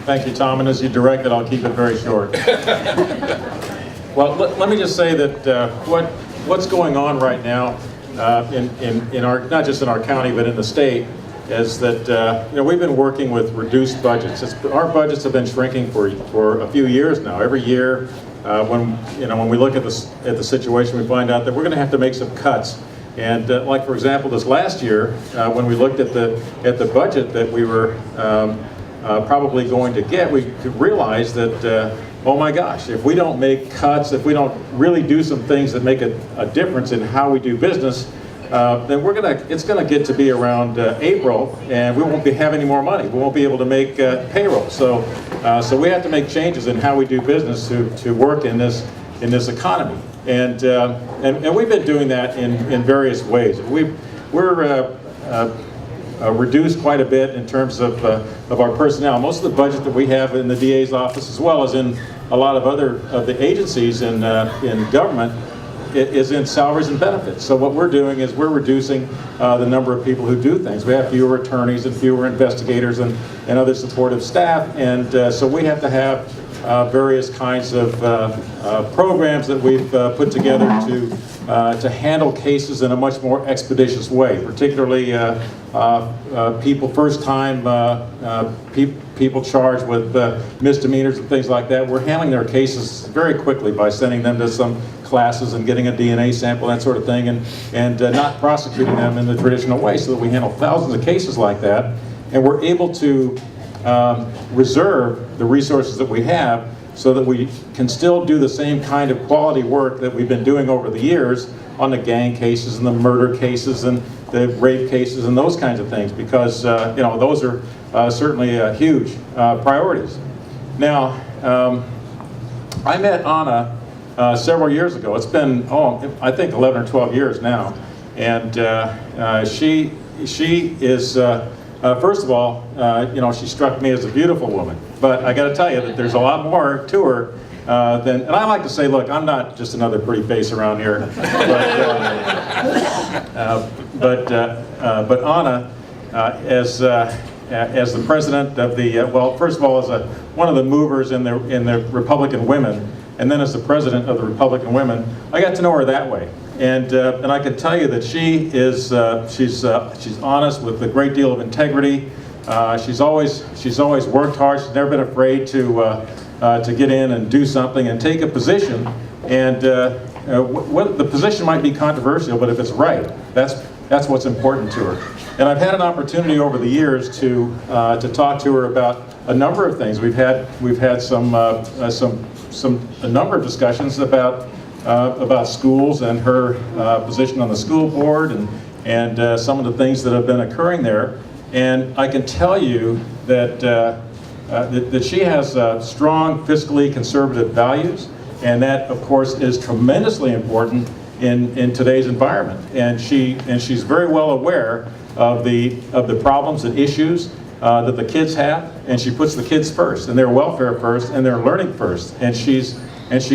Thank you, Tom, and as you directed, I'll keep it very short. Well, let me just say that what's going on right now in our, not just in our county, but in the state, is that we've been working with reduced budgets. Our budgets have been shrinking for a few years now. Every year, when we look at the situation, we find out that we're going to have to make some cuts. And like, for example, this last year, when we looked at the budget that we were probably going to get, we could realize that, oh my gosh, if we don't make cuts, if we don't really do some things that make a difference in how we do business, then it's gonna get to be around April, and we won't have any more money. We won't be able to make payroll. So we have to make changes in how we do business to work in this economy. And we've been doing that in various ways. We're reduced quite a bit in terms of our personnel. Most of the budget that we have in the DA's office, as well as in a lot of other of the agencies in government, is in salaries and benefits. So what we're doing is we're reducing the number of people who do things. We have fewer attorneys and fewer investigators and other supportive staff, and so we have to have various kinds of programs that we've put together to handle cases in a much more expeditious way, particularly people, first-time people charged with misdemeanors and things like that. We're handling their cases very quickly by sending them to some classes and getting a DNA sample, that sort of thing, and not prosecuting them in the traditional way, so that we handle thousands of cases like that, and we're able to reserve the resources that we have so that we can still do the same kind of quality work that we've been doing over the years on the gang cases and the murder cases and the rape cases and those kinds of things, because those are certainly huge priorities. Now, I met Anna several years ago. It's been, I think 11 or 12 years now, and she is first of all, she struck me as a beautiful woman. But I got to tell you that there's a lot more to her than. And I like to say, look, I'm not just another pretty face around here. But Anna, as the president of the first of all, as one of the movers in the Republican Women, and then as the president of the Republican Women, I got to know her that way. And I can tell you that she is she's honest with a great deal of integrity. She's always worked hard. She's never been afraid to get in and do something and take a position. And the position might be controversial, but if it's right, that's what's important to her. And I've had an opportunity over the years to talk to her about a number of things. We've had a number of discussions about schools and her position on the school board and some of the things that have been occurring there. And I can tell you that that she has strong fiscally conservative values, and that of course is tremendously important in today's environment. And she's very well aware of the problems and issues that the kids have, and she puts the kids first and their welfare first and their learning first. And she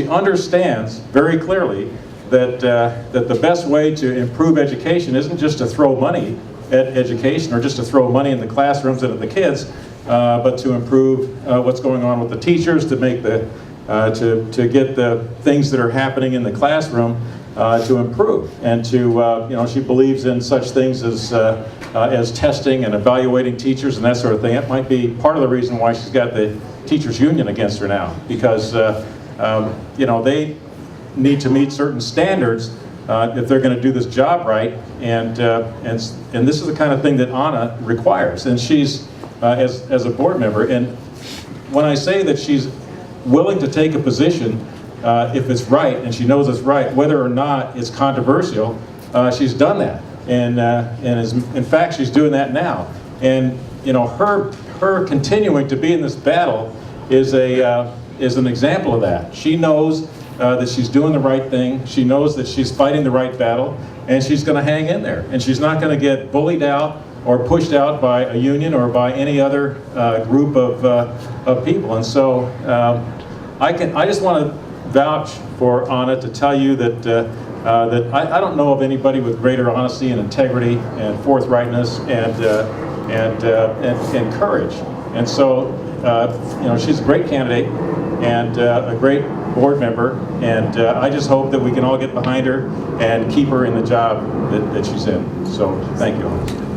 understands very clearly that the best way to improve education isn't just to throw money at education or just to throw money in the classrooms and at the kids, but to improve what's going on with the teachers, to make to get the things that are happening in the classroom to improve, and to she believes in such things as testing and evaluating teachers and that sort of thing. That might be part of the reason why she's got the teachers union against her now, because they need to meet certain standards if they're going to do this job right, and this is the kind of thing that Anna requires, and she's as a board member. And when I say that she's willing to take a position if it's right, and she knows it's right, whether or not it's controversial, she's done that, and in fact she's doing that now. And her continuing to be in this battle is an example of that. She knows that she's doing the right thing. She knows that she's fighting the right battle, and she's going to hang in there. And she's not going to get bullied out or pushed out by a union or by any other group of people. And so I just want to vouch for Anna to tell you that I don't know of anybody with greater honesty and integrity and forthrightness and courage And so, you know, she's a great candidate and a great board member, and I just hope that we can all get behind her and keep her in the job that she's in. So, thank you.